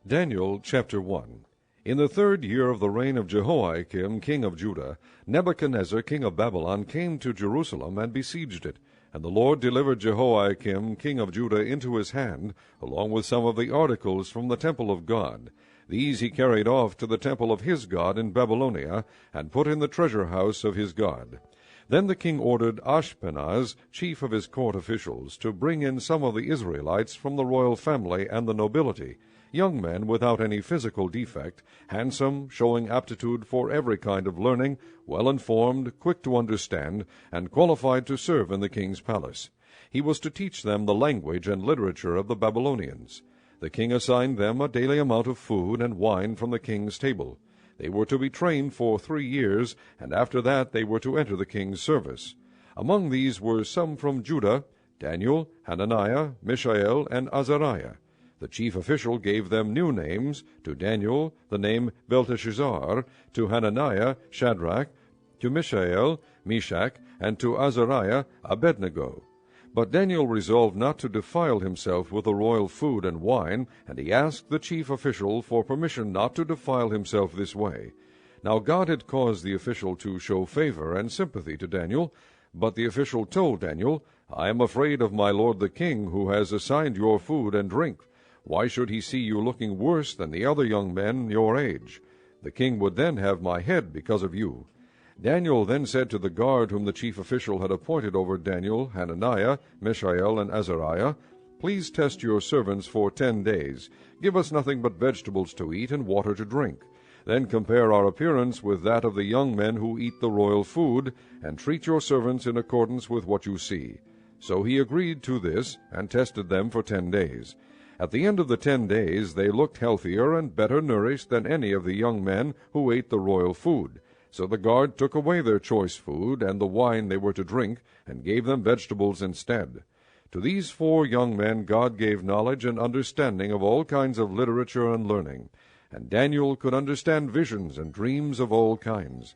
Daniel chapter 1. In the 3rd year of the reign of Jehoiakim king of Judah, Nebuchadnezzar king of Babylon came to Jerusalem and besieged it. And the Lord delivered Jehoiakim king of Judah into his hand, along with some of the articles from the temple of God. These he carried off to the temple of his God in Babylonia, and put in the treasure house of his God. Then the king ordered Ashpenaz, chief of his court officials, to bring in some of the Israelites from the royal family and the nobility, young men without any physical defect, handsome, showing aptitude for every kind of learning, well-informed, quick to understand, and qualified to serve in the king's palace. He was to teach them the language and literature of the Babylonians. The king assigned them a daily amount of food and wine from the king's table. They were to be trained for 3 years, and after that they were to enter the king's service. Among these were some from Judah: Daniel, Hananiah, Mishael, and Azariah. The chief official gave them new names: to Daniel the name Belteshazzar, to Hananiah Shadrach, to Mishael Meshach, and to Azariah Abednego. But Daniel resolved not to defile himself with the royal food and wine, and he asked the chief official for permission not to defile himself this way. Now God had caused the official to show favor and sympathy to Daniel, but the official told Daniel, "I am afraid of my lord the king, who has assigned your food and drink. Why should he see you looking worse than the other young men your age? The king would then have my head because of you." Daniel then said to the guard whom the chief official had appointed over Daniel, Hananiah, Mishael, and Azariah, "Please test your servants for 10 days. Give us nothing but vegetables to eat and water to drink. Then compare our appearance with that of the young men who eat the royal food, and treat your servants in accordance with what you see." So he agreed to this, and tested them for 10 days. At the end of the 10 days they looked healthier and better nourished than any of the young men who ate the royal food. So the guard took away their choice food and the wine they were to drink, and gave them vegetables instead. To these 4 young men God gave knowledge and understanding of all kinds of literature and learning, and Daniel could understand visions and dreams of all kinds.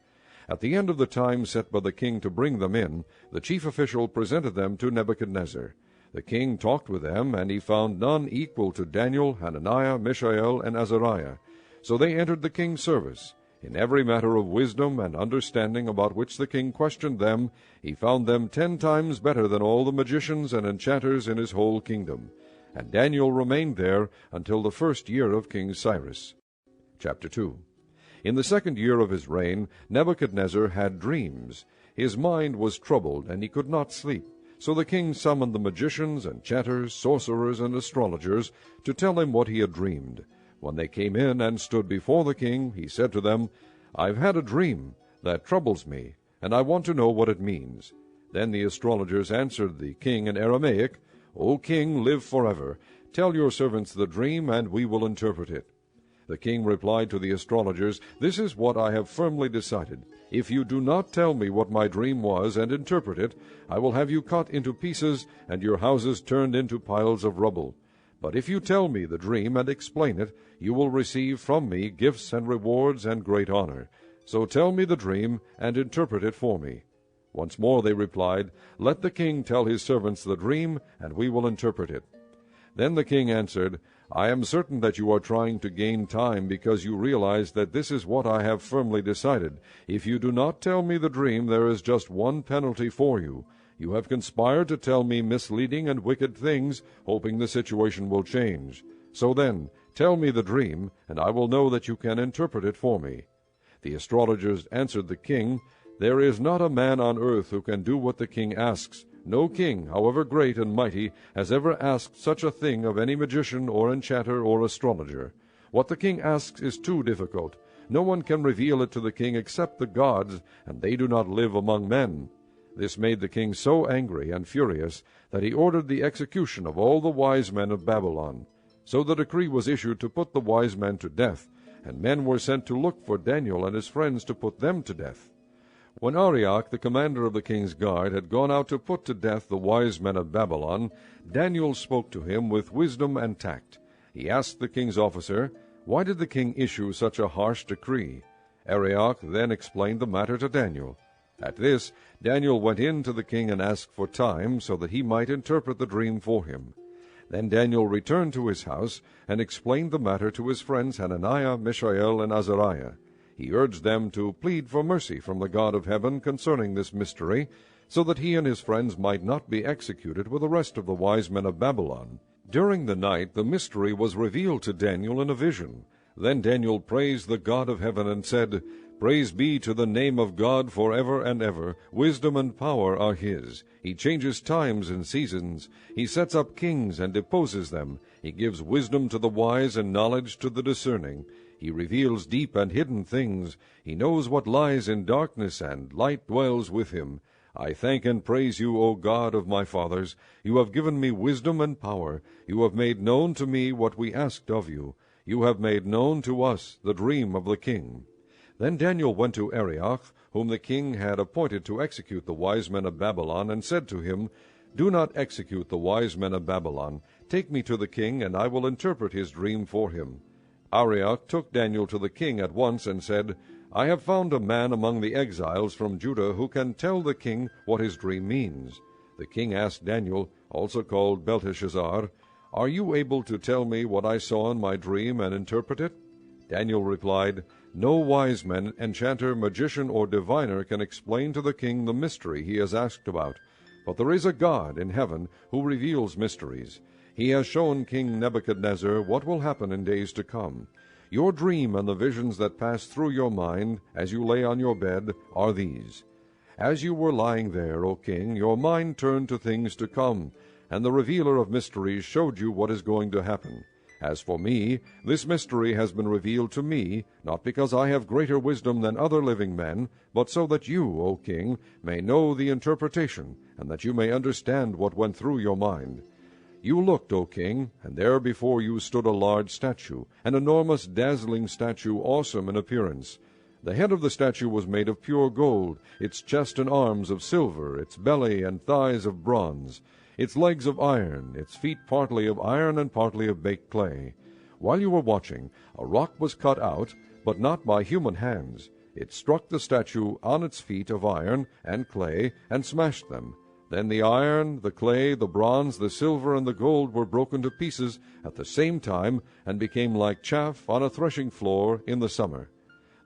At the end of the time set by the king to bring them in, the chief official presented them to Nebuchadnezzar. The king talked with them, and he found none equal to Daniel, Hananiah, Mishael, and Azariah. So they entered the king's service. In every matter of wisdom and understanding about which the king questioned them, he found them 10 times better than all the magicians and enchanters in his whole kingdom. And Daniel remained there until the 1st year of King Cyrus. Chapter 2. In the 2nd year of his reign, Nebuchadnezzar had dreams. His mind was troubled, and he could not sleep. So the king summoned the magicians, enchanters, sorcerers, and astrologers to tell him what he had dreamed. When they came in and stood before the king, he said to them, "I've had a dream that troubles me, and I want to know what it means." Then the astrologers answered the king in Aramaic, "O king, live forever. Tell your servants the dream, and we will interpret it." The king replied to the astrologers, "This is what I have firmly decided. If you do not tell me what my dream was and interpret it, I will have you cut into pieces and your houses turned into piles of rubble. But if you tell me the dream and explain it, you will receive from me gifts and rewards and great honor. So tell me the dream and interpret it for me." Once more they replied, "Let the king tell his servants the dream, and we will interpret it." Then the king answered, "I am certain that you are trying to gain time, because you realize that this is what I have firmly decided. If you do not tell me the dream, there is just one penalty for you. You have conspired to tell me misleading and wicked things, hoping the situation will change. So then, tell me the dream, and I will know that you can interpret it for me." The astrologers answered the king, "There is not a man on earth who can do what the king asks. No king, however great and mighty, has ever asked such a thing of any magician or enchanter or astrologer. What the king asks is too difficult. No one can reveal it to the king except the gods, and they do not live among men." This made the king so angry and furious that he ordered the execution of all the wise men of Babylon. So the decree was issued to put the wise men to death, and men were sent to look for Daniel and his friends to put them to death. When Arioch, the commander of the king's guard, had gone out to put to death the wise men of Babylon, Daniel spoke to him with wisdom and tact. He asked the king's officer, "Why did the king issue such a harsh decree?" Arioch then explained the matter to Daniel. At this, Daniel went in to the king and asked for time, so that he might interpret the dream for him. Then Daniel returned to his house, and explained the matter to his friends Hananiah, Mishael, and Azariah. He urged them to plead for mercy from the God of heaven concerning this mystery, so that he and his friends might not be executed with the rest of the wise men of Babylon. During the night the mystery was revealed to Daniel in a vision. Then Daniel praised the God of heaven, and said, Praise be to the name of God forever and ever. Wisdom and power are his. He changes times and seasons. He sets up kings and deposes them. He gives wisdom to the wise and knowledge to the discerning. He reveals deep and hidden things. He knows what lies in darkness, and light dwells with him. I thank and praise you, O God of my fathers. You have given me wisdom and power. You have made known to me what we asked of you. You have made known to us the dream of the king. Then Daniel went to Arioch, whom the king had appointed to execute the wise men of Babylon, and said to him, Do not execute the wise men of Babylon. Take me to the king, and I will interpret his dream for him. Arioch took Daniel to the king at once, and said, I have found a man among the exiles from Judah who can tell the king what his dream means. The king asked Daniel, also called Belteshazzar, Are you able to tell me what I saw in my dream and interpret it? Daniel replied, No wise man, enchanter, magician, or diviner can explain to the king the mystery he has asked about. But there is a God in heaven who reveals mysteries. He has shown King Nebuchadnezzar what will happen in days to come. Your dream and the visions that passed through your mind as you lay on your bed are these. As you were lying there, O king, your mind turned to things to come, and the revealer of mysteries showed you what is going to happen. As for me, this mystery has been revealed to me, not because I have greater wisdom than other living men, but so that you, O king, may know the interpretation, and that you may understand what went through your mind. You looked, O king, and there before you stood a large statue, an enormous, dazzling statue, awesome in appearance. The head of the statue was made of pure gold, its chest and arms of silver, its belly and thighs of bronze, its legs of iron, its feet partly of iron and partly of baked clay. While you were watching, a rock was cut out, but not by human hands. It struck the statue on its feet of iron and clay, and smashed them. Then the iron, the clay, the bronze, the silver, and the gold were broken to pieces at the same time, and became like chaff on a threshing floor in the summer.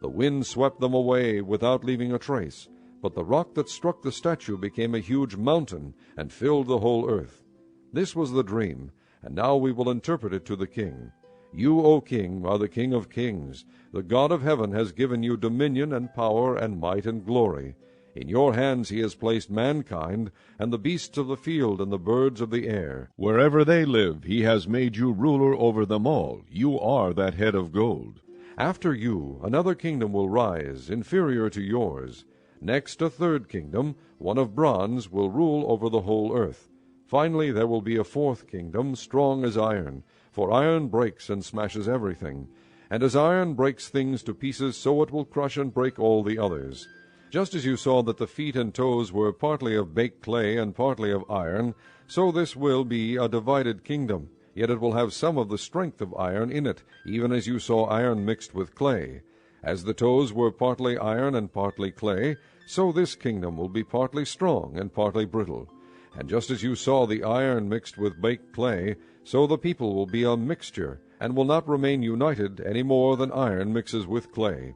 The wind swept them away without leaving a trace. But the rock that struck the statue became a huge mountain, and filled the whole earth. This was the dream, and now we will interpret it to the king. You, O king, are the King of kings. The God of heaven has given you dominion and power and might and glory. In your hands he has placed mankind, and the beasts of the field and the birds of the air. Wherever they live, he has made you ruler over them all. You are that head of gold. After you, another kingdom will rise, inferior to yours. Next, a third kingdom, one of bronze, will rule over the whole earth. Finally, there will be a fourth kingdom, strong as iron, for iron breaks and smashes everything. And as iron breaks things to pieces, so it will crush and break all the others. Just as you saw that the feet and toes were partly of baked clay and partly of iron, so this will be a divided kingdom. Yet it will have some of the strength of iron in it, even as you saw iron mixed with clay. As the toes were partly iron and partly clay, so this kingdom will be partly strong and partly brittle. And just as you saw the iron mixed with baked clay, so the people will be a mixture, and will not remain united any more than iron mixes with clay.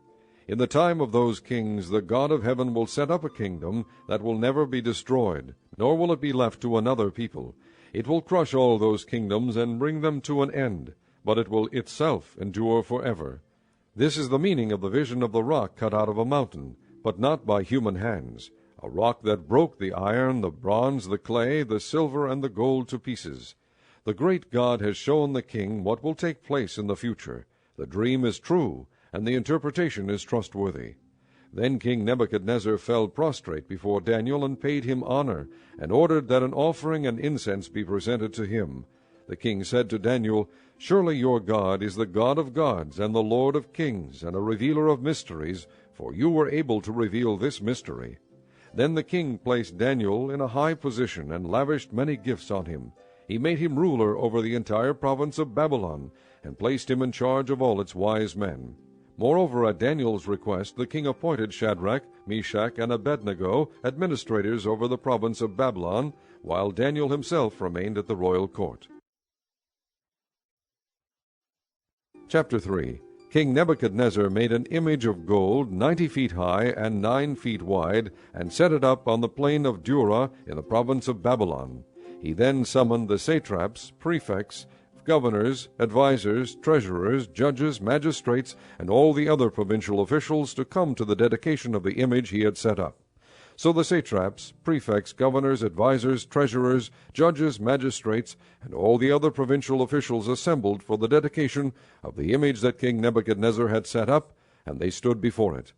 In the time of those kings the God of heaven will set up a kingdom that will never be destroyed, nor will it be left to another people. It will crush all those kingdoms and bring them to an end, but it will itself endure forever. This is the meaning of the vision of the rock cut out of a mountain, but not by human hands, a rock that broke the iron, the bronze, the clay, the silver, and the gold to pieces. The great God has shown the king what will take place in the future. The dream is true, and the interpretation is trustworthy. Then King Nebuchadnezzar fell prostrate before Daniel and paid him honor, and ordered that an offering and incense be presented to him. The king said to Daniel, Surely your God is the God of gods and the Lord of kings and a revealer of mysteries, for you were able to reveal this mystery. Then the king placed Daniel in a high position and lavished many gifts on him. He made him ruler over the entire province of Babylon, and placed him in charge of all its wise men. Moreover, at Daniel's request, the king appointed Shadrach, Meshach, and Abednego administrators over the province of Babylon, while Daniel himself remained at the royal court. Chapter 3. King Nebuchadnezzar made an image of gold 90 feet high and 9 feet wide, and set it up on the plain of Dura in the province of Babylon. He then summoned the satraps, prefects, governors, advisers, treasurers, judges, magistrates, and all the other provincial officials to come to the dedication of the image he had set up. So the satraps, prefects, governors, advisers, treasurers, judges, magistrates, and all the other provincial officials assembled for the dedication of the image that King Nebuchadnezzar had set up, and they stood before it.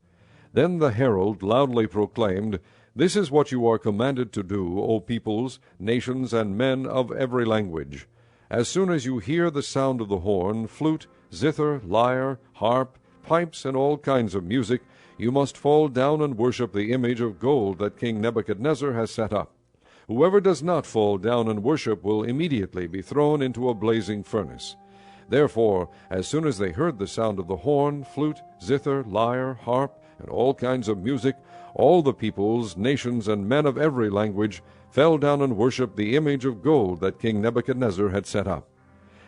Then the herald loudly proclaimed, "This is what you are commanded to do, O peoples, nations, and men of every language. As soon as you hear the sound of the horn, flute, zither, lyre, harp, pipes, and all kinds of music, you must fall down and worship the image of gold that King Nebuchadnezzar has set up. Whoever does not fall down and worship will immediately be thrown into a blazing furnace." Therefore, as soon as they heard the sound of the horn, flute, zither, lyre, harp, and all kinds of music, all the peoples, nations, and men of every language fell down and worshipped the image of gold that King Nebuchadnezzar had set up.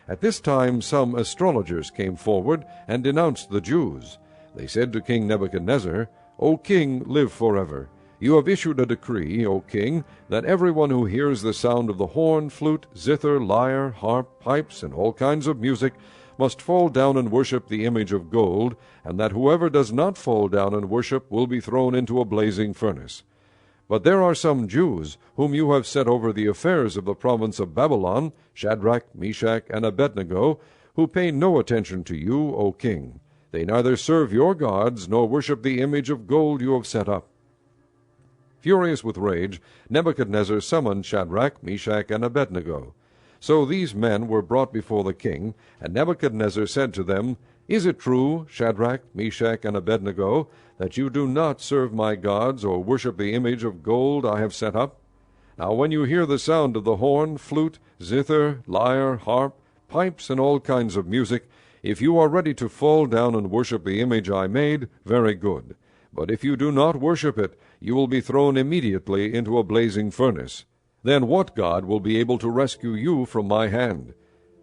At this time some astrologers came forward and denounced the Jews. They said to King Nebuchadnezzar, "O king, live forever. You have issued a decree, O king, that everyone who hears the sound of the horn, flute, zither, lyre, harp, pipes, and all kinds of music must fall down and worship the image of gold, and that whoever does not fall down and worship will be thrown into a blazing furnace. But there are some Jews whom you have set over the affairs of the province of Babylon, Shadrach, Meshach, and Abednego, who pay no attention to you, O king. They neither serve your gods nor worship the image of gold you have set up." Furious with rage, Nebuchadnezzar summoned Shadrach, Meshach, and Abednego. So these men were brought before the king, and Nebuchadnezzar said to them, "Is it true, Shadrach, Meshach, and Abednego, that you do not serve my gods or worship the image of gold I have set up? Now when you hear the sound of the horn, flute, zither, lyre, harp, pipes, and all kinds of music, if you are ready to fall down and worship the image I made, very good. But if you do not worship it, you will be thrown immediately into a blazing furnace. Then what God will be able to rescue you from my hand?"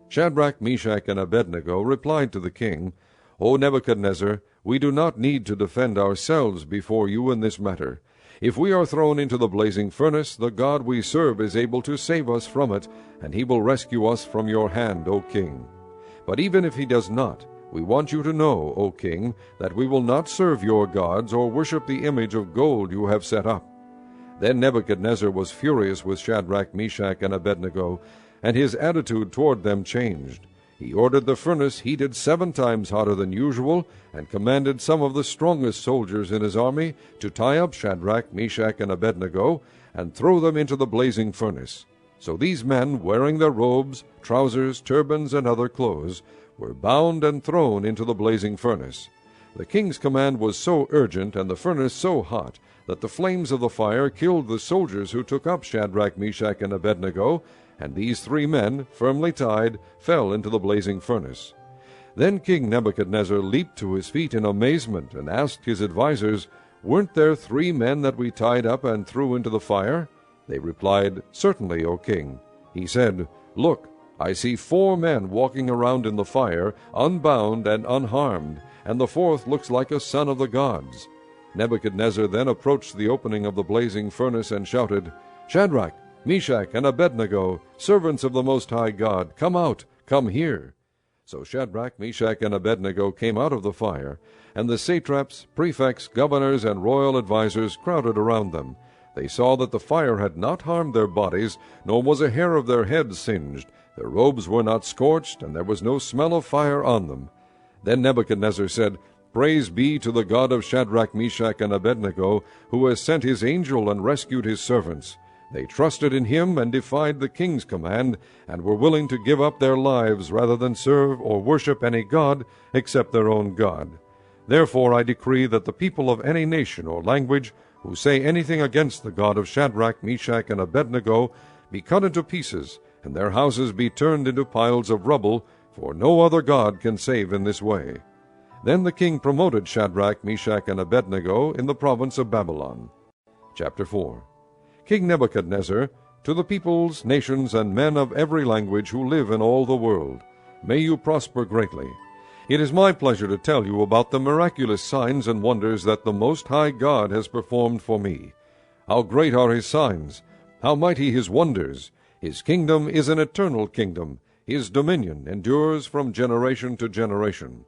Shadrach, Meshach, and Abednego replied to the king, "O Nebuchadnezzar, we do not need to defend ourselves before you in this matter. If we are thrown into the blazing furnace, the God we serve is able to save us from it, and he will rescue us from your hand, O king. But even if he does not, we want you to know, O king, that we will not serve your gods or worship the image of gold you have set up." Then Nebuchadnezzar was furious with Shadrach, Meshach, and Abednego, and his attitude toward them changed. He ordered the furnace heated 7 times hotter than usual, and commanded some of the strongest soldiers in his army to tie up Shadrach, Meshach, and Abednego, and throw them into the blazing furnace. So these men, wearing their robes, trousers, turbans, and other clothes, were bound and thrown into the blazing furnace. The king's command was so urgent and the furnace so hot that the flames of the fire killed the soldiers who took up Shadrach, Meshach, and Abednego, and these 3 men, firmly tied, fell into the blazing furnace. Then King Nebuchadnezzar leaped to his feet in amazement and asked his advisers, "Weren't there 3 men that we tied up and threw into the fire?" They replied, "Certainly, O king." He said, "Look, I see 4 men walking around in the fire, unbound and unharmed, and the 4th looks like a son of the gods." Nebuchadnezzar then approached the opening of the blazing furnace and shouted, "Shadrach, Meshach, and Abednego, servants of the Most High God, come out, come here." So Shadrach, Meshach, and Abednego came out of the fire, and the satraps, prefects, governors, and royal advisers crowded around them. They saw that the fire had not harmed their bodies, nor was a hair of their heads singed. Their robes were not scorched, and there was no smell of fire on them. Then Nebuchadnezzar said, "Praise be to the God of Shadrach, Meshach, and Abednego, who has sent his angel and rescued his servants. They trusted in him and defied the king's command, and were willing to give up their lives rather than serve or worship any god except their own God. Therefore I decree that the people of any nation or language who say anything against the God of Shadrach, Meshach, and Abednego be cut into pieces, and their houses be turned into piles of rubble, for no other God can save in this way." Then the king promoted Shadrach, Meshach, and Abednego in the province of Babylon. Chapter 4. King Nebuchadnezzar, to the peoples, nations, and men of every language who live in all the world, may you prosper greatly. It is my pleasure to tell you about the miraculous signs and wonders that the Most High God has performed for me. How great are his signs! How mighty his wonders! His kingdom is an eternal kingdom. His dominion endures from generation to generation.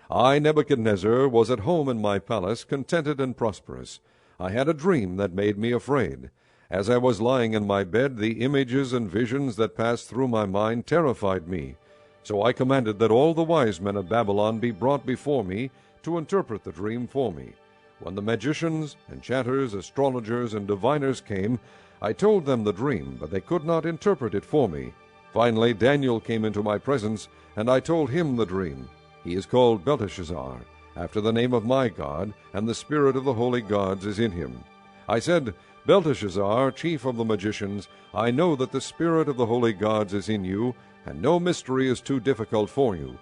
I, Nebuchadnezzar, was at home in my palace, contented and prosperous. I had a dream that made me afraid. As I was lying in my bed, the images and visions that passed through my mind terrified me. So I commanded that all the wise men of Babylon be brought before me to interpret the dream for me. When the magicians, enchanters, astrologers, and diviners came, I told them the dream, but they could not interpret it for me. Finally Daniel came into my presence, and I told him the dream. He is called Belteshazzar, after the name of my God, and the spirit of the holy gods is in him. I said, Belteshazzar, chief of the magicians, I know that the spirit of the holy gods is in you, and no mystery is too difficult for you.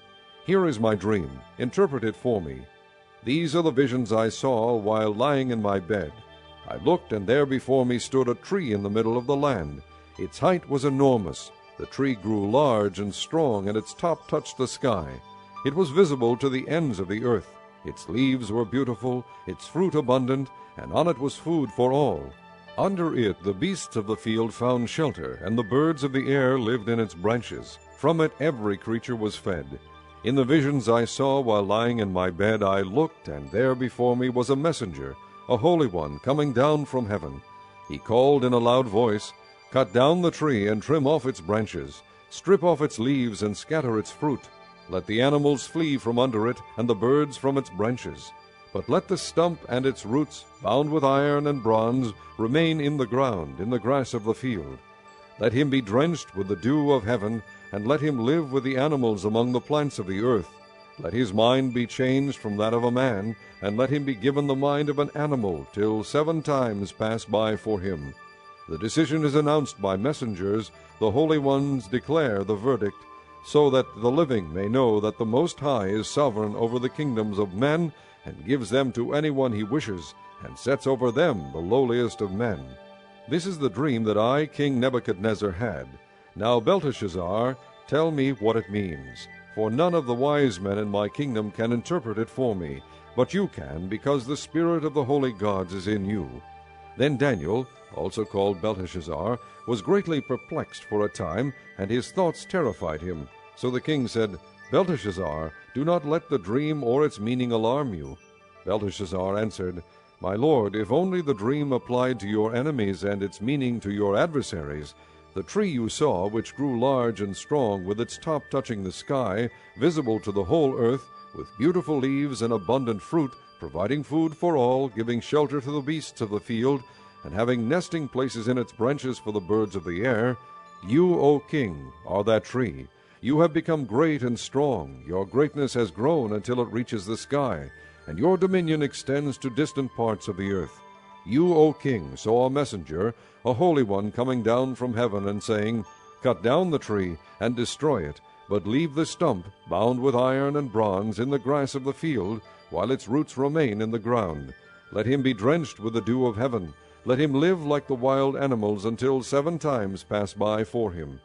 Here is my dream. Interpret it for me. These are the visions I saw while lying in my bed. I looked, and there before me stood a tree in the middle of the land. Its height was enormous. The tree grew large and strong, and its top touched the sky. It was visible to the ends of the earth. Its leaves were beautiful, its fruit abundant, and on it was food for all. Under it the beasts of the field found shelter, and the birds of the air lived in its branches. From it every creature was fed. In the visions I saw while lying in my bed, I looked, and there before me was a messenger, a holy one, coming down from heaven. He called in a loud voice, Cut down the tree and trim off its branches. Strip off its leaves and scatter its fruit. Let the animals flee from under it, and the birds from its branches. But let the stump and its roots, bound with iron and bronze, remain in the ground, in the grass of the field. Let him be drenched with the dew of heaven, and let him live with the animals among the plants of the earth. Let his mind be changed from that of a man, and let him be given the mind of an animal, till 7 times pass by for him. The decision is announced by messengers, the holy ones declare the verdict, so that the living may know that the Most High is sovereign over the kingdoms of men, and gives them to anyone he wishes, and sets over them the lowliest of men. This is the dream that I, King Nebuchadnezzar, had. Now, Belteshazzar, tell me what it means. For none of the wise men in my kingdom can interpret it for me, but you can, because the spirit of the holy gods is in you. Then Daniel, also called Belteshazzar, was greatly perplexed for a time, and his thoughts terrified him. So the king said, Belteshazzar, do not let the dream or its meaning alarm you. Belteshazzar answered, My lord, if only the dream applied to your enemies and its meaning to your adversaries, the tree you saw, which grew large and strong, with its top touching the sky, visible to the whole earth, with beautiful leaves and abundant fruit, providing food for all, giving shelter to the beasts of the field, and having nesting places in its branches for the birds of the air, you, O king, are that tree. You have become great and strong. Your greatness has grown until it reaches the sky, and your dominion extends to distant parts of the earth. You, O king, saw a messenger, a holy one, coming down from heaven, and saying, Cut down the tree and destroy it, but leave the stump, bound with iron and bronze, in the grass of the field, while its roots remain in the ground. Let him be drenched with the dew of heaven. Let him live like the wild animals until 7 times pass by for him.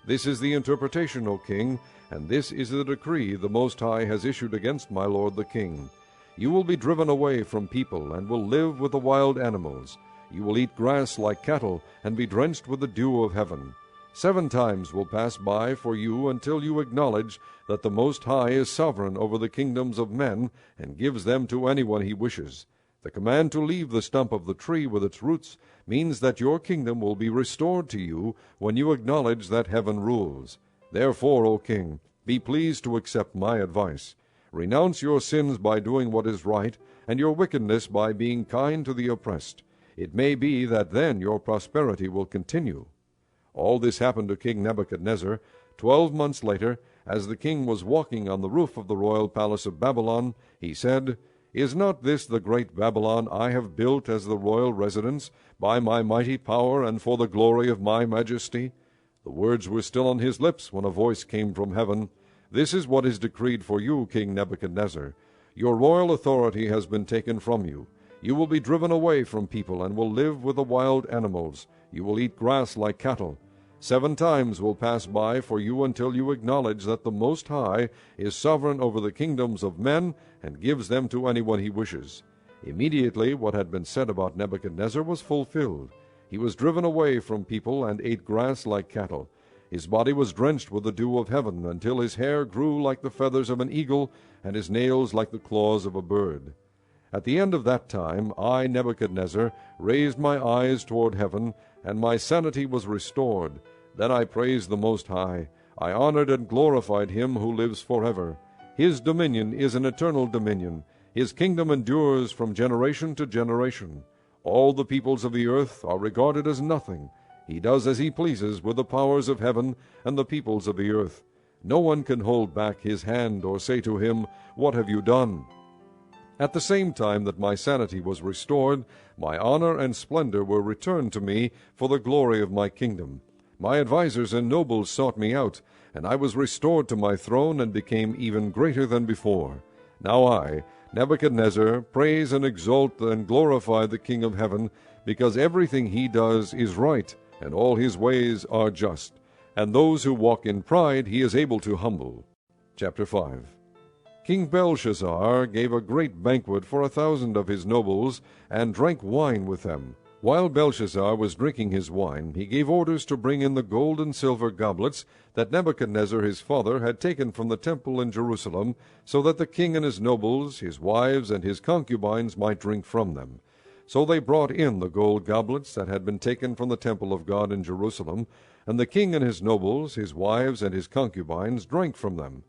This is the interpretation, O king, and this is the decree the Most High has issued against my lord the king. You will be driven away from people, and will live with the wild animals. You will eat grass like cattle, and be drenched with the dew of heaven. 7 times will pass by for you until you acknowledge that the Most High is sovereign over the kingdoms of men, and gives them to anyone he wishes. The command to leave the stump of the tree with its roots means that your kingdom will be restored to you when you acknowledge that heaven rules. Therefore, O king, be pleased to accept my advice. Renounce your sins by doing what is right, and your wickedness by being kind to the oppressed. It may be that then your prosperity will continue. All this happened to King Nebuchadnezzar. 12 months later, as the king was walking on the roof of the royal palace of Babylon, he said, Is not this the great Babylon I have built as the royal residence, by my mighty power and for the glory of my majesty? The words were still on his lips when a voice came from heaven. This is what is decreed for you, King Nebuchadnezzar. Your royal authority has been taken from you. You will be driven away from people, and will live with the wild animals. You will eat grass like cattle. 7 times will pass by for you until you acknowledge that the Most High is sovereign over the kingdoms of men and gives them to anyone he wishes." Immediately what had been said about Nebuchadnezzar was fulfilled. He was driven away from people and ate grass like cattle. His body was drenched with the dew of heaven until his hair grew like the feathers of an eagle and his nails like the claws of a bird. At the end of that time I, Nebuchadnezzar, raised my eyes toward heaven, and my sanity was restored. Then I praised the Most High. I honored and glorified him who lives forever. His dominion is an eternal dominion. His kingdom endures from generation to generation. All the peoples of the earth are regarded as nothing. He does as he pleases with the powers of heaven and the peoples of the earth. No one can hold back his hand or say to him, "What have you done?" At the same time that my sanity was restored, my honor and splendor were returned to me for the glory of my kingdom. My advisers and nobles sought me out, and I was restored to my throne and became even greater than before. Now I, Nebuchadnezzar, praise and exalt and glorify the King of heaven, because everything he does is right, and all his ways are just, and those who walk in pride he is able to humble. Chapter 5. King Belshazzar gave a great banquet for 1,000 of his nobles, and drank wine with them. While Belshazzar was drinking his wine, he gave orders to bring in the gold and silver goblets that Nebuchadnezzar his father had taken from the temple in Jerusalem, so that the king and his nobles, his wives, and his concubines might drink from them. So they brought in the gold goblets that had been taken from the temple of God in Jerusalem, and the king and his nobles, his wives, and his concubines drank from them.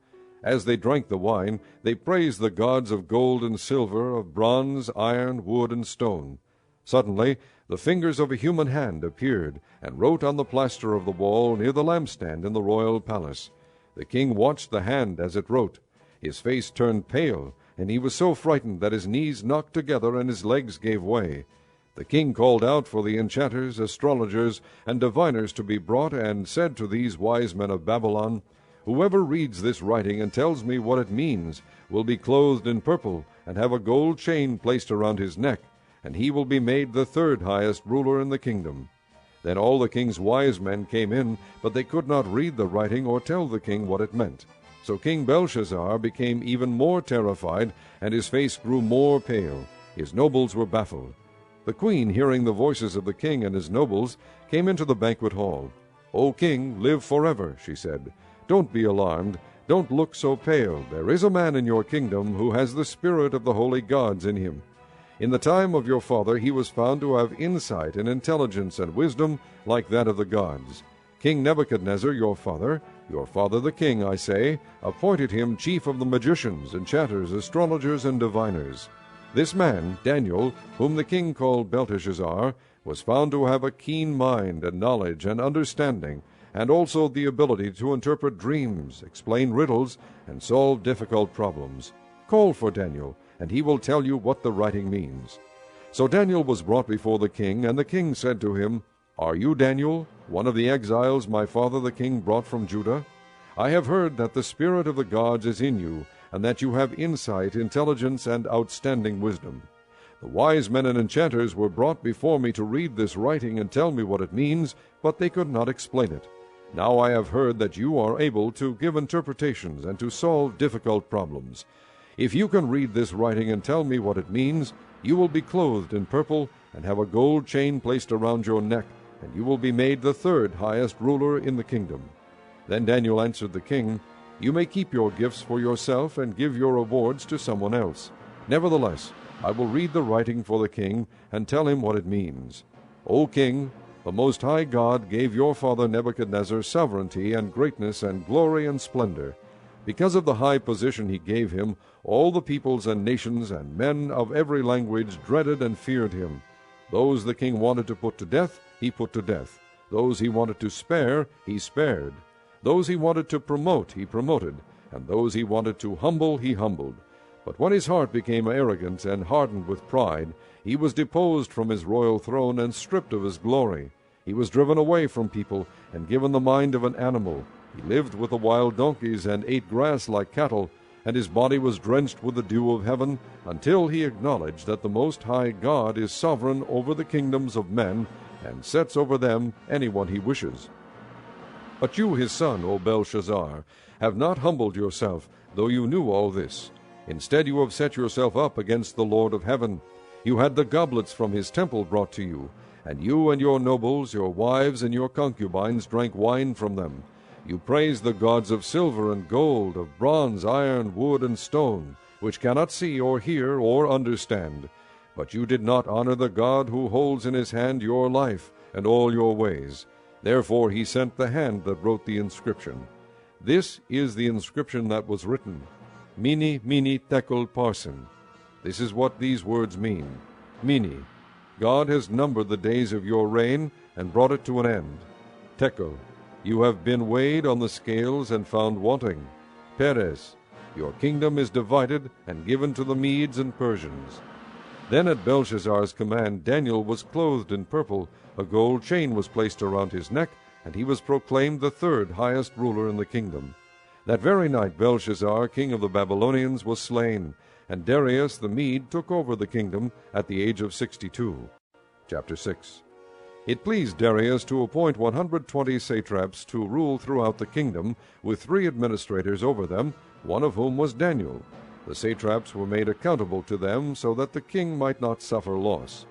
As they drank the wine, they praised the gods of gold and silver, of bronze, iron, wood, and stone. Suddenly the fingers of a human hand appeared, and wrote on the plaster of the wall near the lampstand in the royal palace. The king watched the hand as it wrote. His face turned pale, and he was so frightened that his knees knocked together and his legs gave way. The king called out for the enchanters, astrologers, and diviners to be brought, and said to these wise men of Babylon, "Whoever reads this writing and tells me what it means will be clothed in purple, and have a gold chain placed around his neck, and he will be made the 3rd highest ruler in the kingdom." Then all the king's wise men came in, but they could not read the writing or tell the king what it meant. So King Belshazzar became even more terrified, and his face grew more pale. His nobles were baffled. The queen, hearing the voices of the king and his nobles, came into the banquet hall. "O king, live forever," she said. "Don't be alarmed. Don't look so pale. There is a man in your kingdom who has the spirit of the holy gods in him. In the time of your father he was found to have insight and intelligence and wisdom like that of the gods. King Nebuchadnezzar, your father the king, I say, appointed him chief of the magicians, enchanters, astrologers, and diviners. This man, Daniel, whom the king called Belteshazzar, was found to have a keen mind and knowledge and understanding, and also the ability to interpret dreams, explain riddles, and solve difficult problems. Call for Daniel, and he will tell you what the writing means." So Daniel was brought before the king, and the king said to him, "Are you Daniel, one of the exiles my father the king brought from Judah? I have heard that the spirit of the gods is in you, and that you have insight, intelligence, and outstanding wisdom. The wise men and enchanters were brought before me to read this writing and tell me what it means, but they could not explain it. Now I have heard that you are able to give interpretations and to solve difficult problems. If you can read this writing and tell me what it means, you will be clothed in purple and have a gold chain placed around your neck, and you will be made the 3rd highest ruler in the kingdom." Then Daniel answered the king, "You may keep your gifts for yourself and give your rewards to someone else. Nevertheless, I will read the writing for the king and tell him what it means. O king, the Most High God gave your father Nebuchadnezzar sovereignty and greatness and glory and splendor. Because of the high position he gave him, all the peoples and nations and men of every language dreaded and feared him. Those the king wanted to put to death, he put to death. Those he wanted to spare, he spared. Those he wanted to promote, he promoted. And those he wanted to humble, he humbled. But when his heart became arrogant and hardened with pride, he was deposed from his royal throne and stripped of his glory. He was driven away from people and given the mind of an animal. He lived with the wild donkeys and ate grass like cattle, and his body was drenched with the dew of heaven, until he acknowledged that the Most High God is sovereign over the kingdoms of men, and sets over them anyone he wishes. But you his son, O Belshazzar, have not humbled yourself, though you knew all this. Instead you have set yourself up against the Lord of heaven. You had the goblets from his temple brought to you, and you and your nobles, your wives, and your concubines drank wine from them. You praised the gods of silver and gold, of bronze, iron, wood, and stone, which cannot see or hear or understand. But you did not honor the God who holds in his hand your life and all your ways. Therefore he sent the hand that wrote the inscription. This is the inscription that was written, Mene, Mene, Tekel, Parsin. This is what these words mean. Mene, God has numbered the days of your reign and brought it to an end. Tekel, you have been weighed on the scales and found wanting. Peres, your kingdom is divided and given to the Medes and Persians. Then at Belshazzar's command Daniel was clothed in purple, a gold chain was placed around his neck, and he was proclaimed the third highest ruler in the kingdom. That very night Belshazzar, king of the Babylonians, was slain, and Darius the Mede took over the kingdom at the age of 62. Chapter 6. It pleased Darius to appoint 120 satraps to rule throughout the kingdom, with 3 administrators over them, one of whom was Daniel. The satraps were made accountable to them, so that the king might not suffer loss.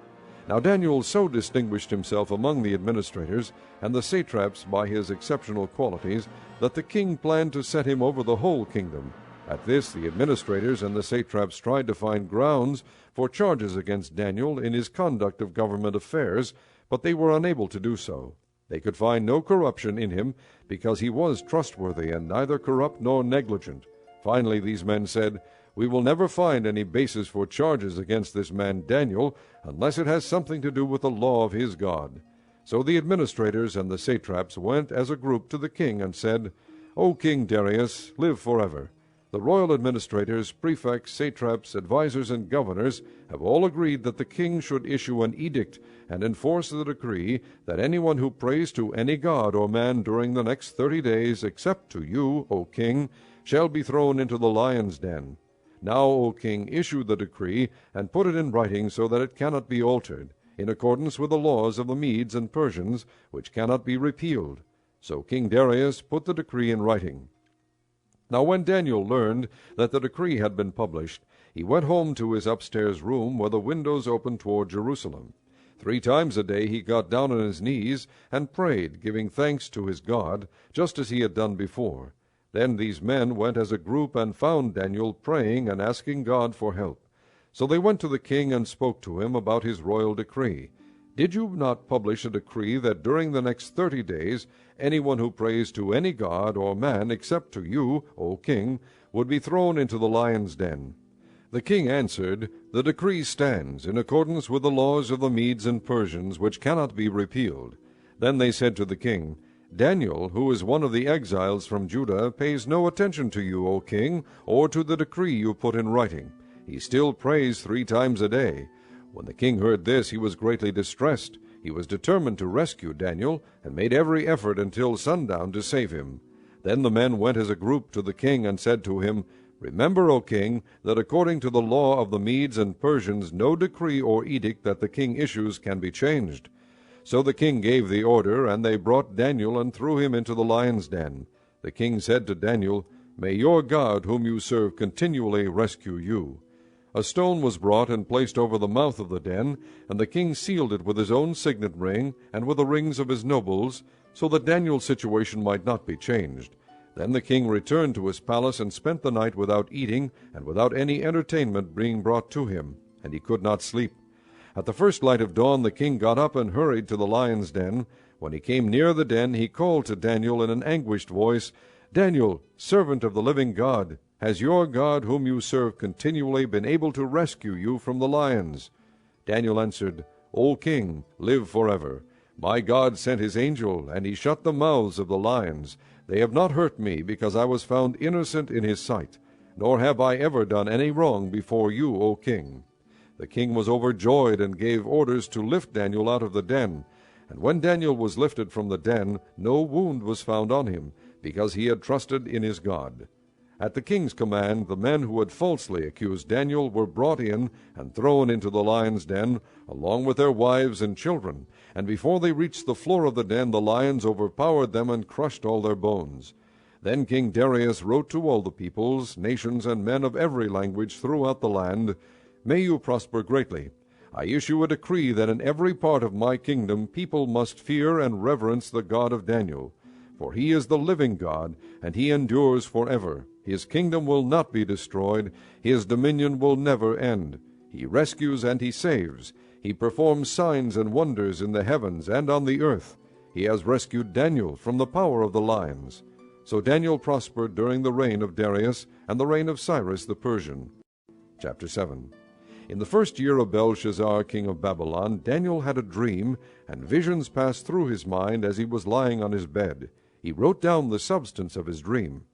Now Daniel so distinguished himself among the administrators and the satraps by his exceptional qualities that the king planned to set him over the whole kingdom. At this the administrators and the satraps tried to find grounds for charges against Daniel in his conduct of government affairs, but they were unable to do so. They could find no corruption in him, because he was trustworthy and neither corrupt nor negligent. Finally these men said, "We will never find any basis for charges against this man Daniel, unless it has something to do with the law of his God." So the administrators and the satraps went as a group to the king and said, "O King Darius, live forever. The royal administrators, prefects, satraps, advisers, and governors have all agreed that the king should issue an edict and enforce the decree that anyone who prays to any god or man during the next 30 days, except to you, O king, shall be thrown into the lion's den. Now, O king, issue the decree and put it in writing so that it cannot be altered, in accordance with the laws of the Medes and Persians, which cannot be repealed." So King Darius put the decree in writing. Now when Daniel learned that the decree had been published, he went home to his upstairs room where the windows opened toward Jerusalem. 3 times a day he got down on his knees and prayed, giving thanks to his God, just as he had done before. Then these men went as a group and found Daniel praying and asking God for help. So they went to the king and spoke to him about his royal decree. "Did you not publish a decree that during the next 30 days anyone who prays to any god or man except to you, O king, would be thrown into the lion's den?" The king answered, "The decree stands in accordance with the laws of the Medes and Persians, which cannot be repealed." Then they said to the king, "Daniel, who is one of the exiles from Judah, pays no attention to you, O king, or to the decree you put in writing. He still prays 3 times a day." When the king heard this, he was greatly distressed. He was determined to rescue Daniel, and made every effort until sundown to save him. Then the men went as a group to the king and said to him, "Remember, O king, that according to the law of the Medes and Persians no decree or edict that the king issues can be changed." So the king gave the order, and they brought Daniel and threw him into the lion's den. The king said to Daniel, "May your God, whom you serve, continually rescue you." A stone was brought and placed over the mouth of the den, and the king sealed it with his own signet ring and with the rings of his nobles, so that Daniel's situation might not be changed. Then the king returned to his palace and spent the night without eating and without any entertainment being brought to him, and he could not sleep. At the first light of dawn the king got up and hurried to the lion's den. When he came near the den, he called to Daniel in an anguished voice, "Daniel, servant of the living God, has your God, whom you serve continually, been able to rescue you from the lions?" Daniel answered, "O king, live forever. My God sent his angel, and he shut the mouths of the lions. They have not hurt me, because I was found innocent in his sight, nor have I ever done any wrong before you, O king." The king was overjoyed and gave orders to lift Daniel out of the den. And when Daniel was lifted from the den, no wound was found on him, because he had trusted in his God. At the king's command, the men who had falsely accused Daniel were brought in and thrown into the lion's den, along with their wives and children. And before they reached the floor of the den, the lions overpowered them and crushed all their bones. Then King Darius wrote to all the peoples, nations, and men of every language throughout the land, "May you prosper greatly. I issue a decree that in every part of my kingdom people must fear and reverence the God of Daniel. For he is the living God, and he endures forever. His kingdom will not be destroyed. His dominion will never end. He rescues and he saves. He performs signs and wonders in the heavens and on the earth. He has rescued Daniel from the power of the lions." So Daniel prospered during the reign of Darius and the reign of Cyrus the Persian. Chapter 7. In the first year of Belshazzar, king of Babylon, Daniel had a dream, and visions passed through his mind as he was lying on his bed. He wrote down the substance of his dream.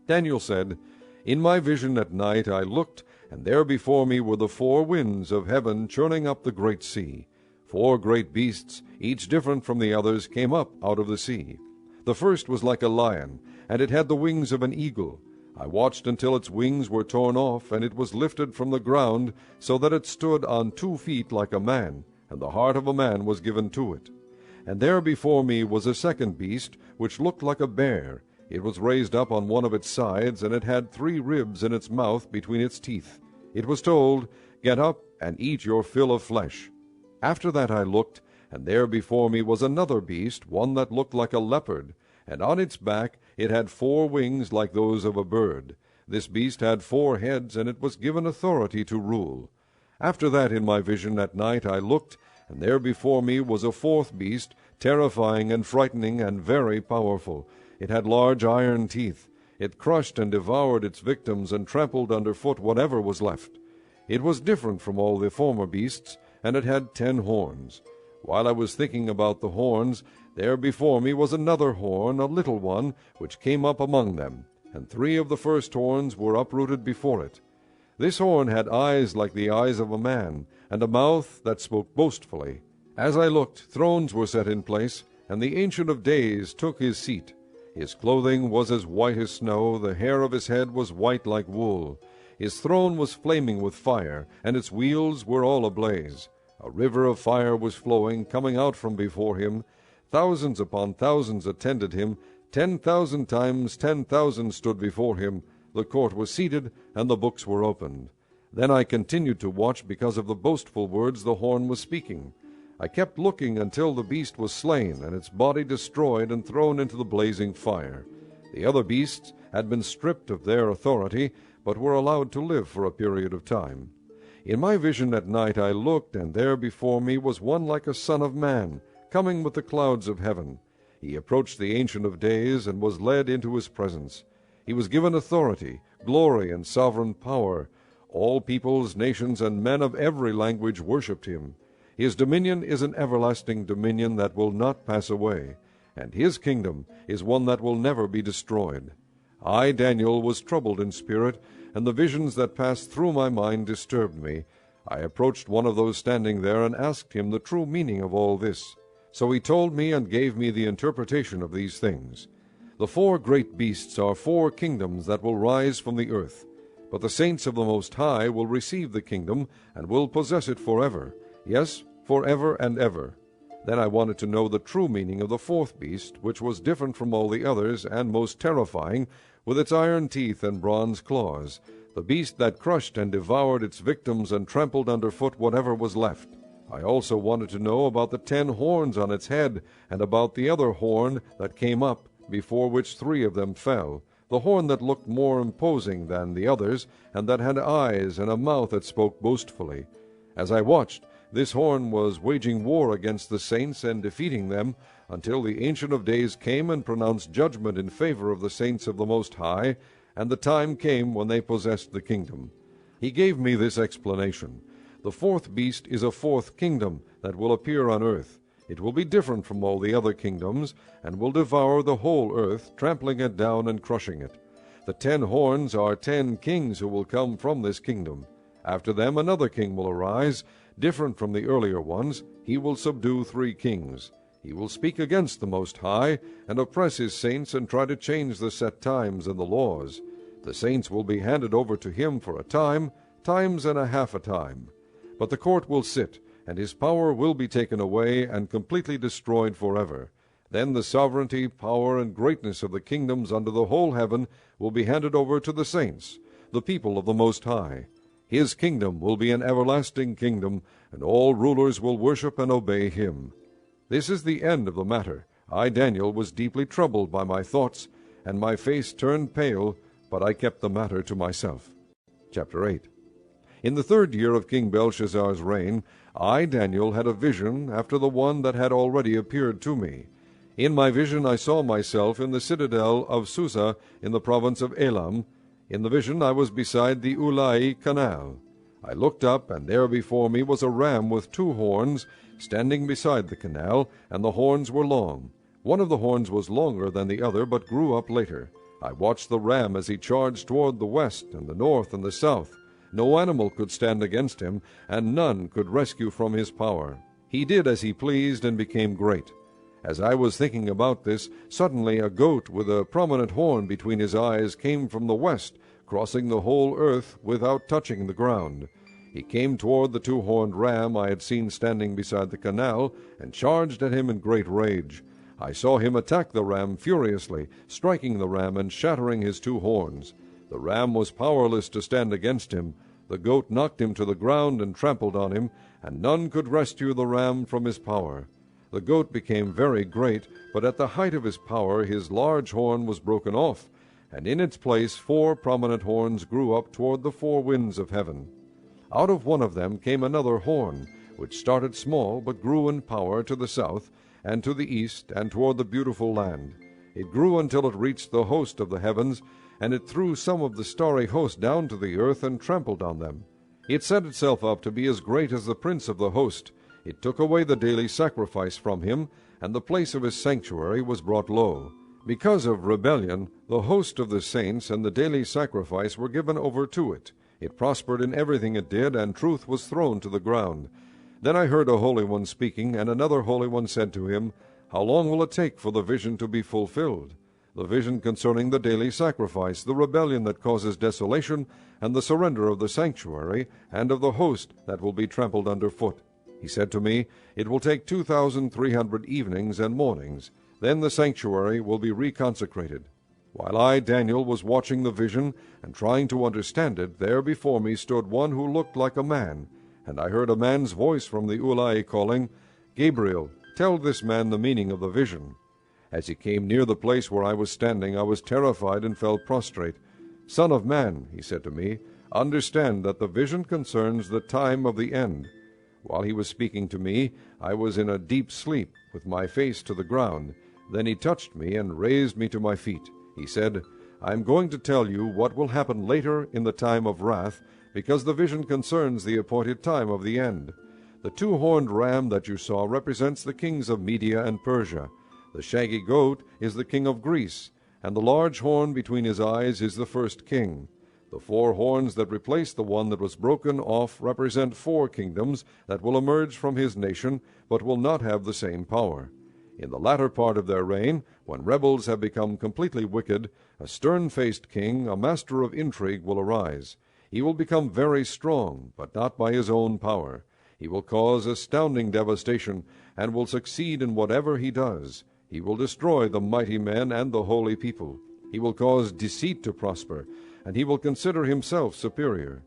Daniel said, "In my vision at night I looked, and there before me were the 4 winds of heaven churning up the great sea. 4 great beasts, each different from the others, came up out of the sea. The first was like a lion, and it had the wings of an eagle. I watched until its wings were torn off, and it was lifted from the ground, so that it stood on 2 feet like a man, and the heart of a man was given to it. And there before me was a second beast, which looked like a bear. It was raised up on one of its sides, and it had 3 ribs in its mouth between its teeth. It was told, 'Get up and eat your fill of flesh.' After that I looked, and there before me was another beast, one that looked like a leopard, and on its back it had 4 wings like those of a bird. This beast had 4 heads, and it was given authority to rule. After that in my vision at night I looked, and there before me was a 4th beast, terrifying and frightening and very powerful. It had large iron teeth. It crushed and devoured its victims and trampled underfoot whatever was left. It was different from all the former beasts, and it had 10 horns. While I was thinking about the horns, there before me was another horn, a little one, which came up among them, and 3 of the first horns were uprooted before it. This horn had eyes like the eyes of a man, and a mouth that spoke boastfully. As I looked, thrones were set in place, and the Ancient of Days took his seat. His clothing was as white as snow, the hair of his head was white like wool. His throne was flaming with fire, and its wheels were all ablaze. A river of fire was flowing, coming out from before him. Thousands upon thousands attended him. 10,000 times 10,000 stood before him. The court was seated, and the books were opened. Then I continued to watch because of the boastful words the horn was speaking. I kept looking until the beast was slain, and its body destroyed and thrown into the blazing fire. The other beasts had been stripped of their authority, but were allowed to live for a period of time. In my vision at night I looked, and there before me was one like a son of man, coming with the clouds of heaven. He approached the Ancient of Days, and was led into his presence. He was given authority, glory, and sovereign power. All peoples, nations, and men of every language worshipped him. His dominion is an everlasting dominion that will not pass away, and his kingdom is one that will never be destroyed. I, Daniel, was troubled in spirit, and the visions that passed through my mind disturbed me. I approached one of those standing there and asked him the true meaning of all this. So he told me and gave me the interpretation of these things. The 4 great beasts are 4 kingdoms that will rise from the earth. But the saints of the Most High will receive the kingdom and will possess it forever. Yes, forever and ever. Then I wanted to know the true meaning of the 4th beast, which was different from all the others and most terrifying, with its iron teeth and bronze claws, the beast that crushed and devoured its victims and trampled underfoot whatever was left. I also wanted to know about the 10 horns on its head, and about the other horn that came up, before which 3 of them fell, the horn that looked more imposing than the others, and that had eyes and a mouth that spoke boastfully. As I watched, this horn was waging war against the saints and defeating them, until the Ancient of Days came and pronounced judgment in favor of the saints of the Most High, and the time came when they possessed the kingdom. He gave me this explanation. The 4th beast is a 4th kingdom that will appear on earth. It will be different from all the other kingdoms, and will devour the whole earth, trampling it down and crushing it. The 10 horns are 10 kings who will come from this kingdom. After them another king will arise, different from the earlier ones. He will subdue 3 kings. He will speak against the Most High, and oppress his saints, and try to change the set times and the laws. The saints will be handed over to him for a time, times and a half a time. But the court will sit, and his power will be taken away and completely destroyed forever. Then the sovereignty, power, and greatness of the kingdoms under the whole heaven will be handed over to the saints, the people of the Most High. His kingdom will be an everlasting kingdom, and all rulers will worship and obey him. This is the end of the matter. I, Daniel, was deeply troubled by my thoughts, and my face turned pale, but I kept the matter to myself. Chapter 8. In the 3rd year of King Belshazzar's reign, I, Daniel, had a vision after the one that had already appeared to me. In my vision I saw myself in the citadel of Susa in the province of Elam. In the vision I was beside the Ulai canal. I looked up, and there before me was a ram with 2 horns, standing beside the canal, and the horns were long. One of the horns was longer than the other, but grew up later. I watched the ram as he charged toward the west and the north and the south. No animal could stand against him, and none could rescue from his power. He did as he pleased and became great. As I was thinking about this, suddenly a goat with a prominent horn between his eyes came from the west, crossing the whole earth without touching the ground. He came toward the 2-horned ram I had seen standing beside the canal, and charged at him in great rage. I saw him attack the ram furiously, striking the ram and shattering his 2 horns. The ram was powerless to stand against him. The goat knocked him to the ground and trampled on him, and none could rescue the ram from his power. The goat became very great, but at the height of his power his large horn was broken off, and in its place 4 prominent horns grew up toward the 4 winds of heaven. Out of one of them came another horn, which started small but grew in power to the south, and to the east, and toward the beautiful land. It grew until it reached the host of the heavens, and it threw some of the starry host down to the earth and trampled on them. It set itself up to be as great as the prince of the host. It took away the daily sacrifice from him, and the place of his sanctuary was brought low. Because of rebellion, the host of the saints and the daily sacrifice were given over to it. It prospered in everything it did, and truth was thrown to the ground. Then I heard a holy one speaking, and another holy one said to him, How long will it take for the vision to be fulfilled? The vision concerning the daily sacrifice, the rebellion that causes desolation, and the surrender of the sanctuary, and of the host that will be trampled underfoot. He said to me, It will take 2,300 evenings and mornings. Then the sanctuary will be reconsecrated. While I, Daniel, was watching the vision and trying to understand it, there before me stood one who looked like a man. And I heard a man's voice from the Ulai calling, Gabriel, tell this man the meaning of the vision. As he came near the place where I was standing, I was terrified and fell prostrate. Son of man, he said to me, understand that the vision concerns the time of the end. While he was speaking to me, I was in a deep sleep, with my face to the ground. Then he touched me and raised me to my feet. He said, I am going to tell you what will happen later in the time of wrath, because the vision concerns the appointed time of the end. The 2-horned ram that you saw represents the kings of Media and Persia. The shaggy goat is the king of Greece, and the large horn between his eyes is the first king. The 4 horns that replace the one that was broken off represent 4 kingdoms that will emerge from his nation, but will not have the same power. In the latter part of their reign, when rebels have become completely wicked, a stern-faced king, a master of intrigue, will arise. He will become very strong, but not by his own power. He will cause astounding devastation, and will succeed in whatever he does. He will destroy the mighty men and the holy people. He will cause deceit to prosper, and he will consider himself superior.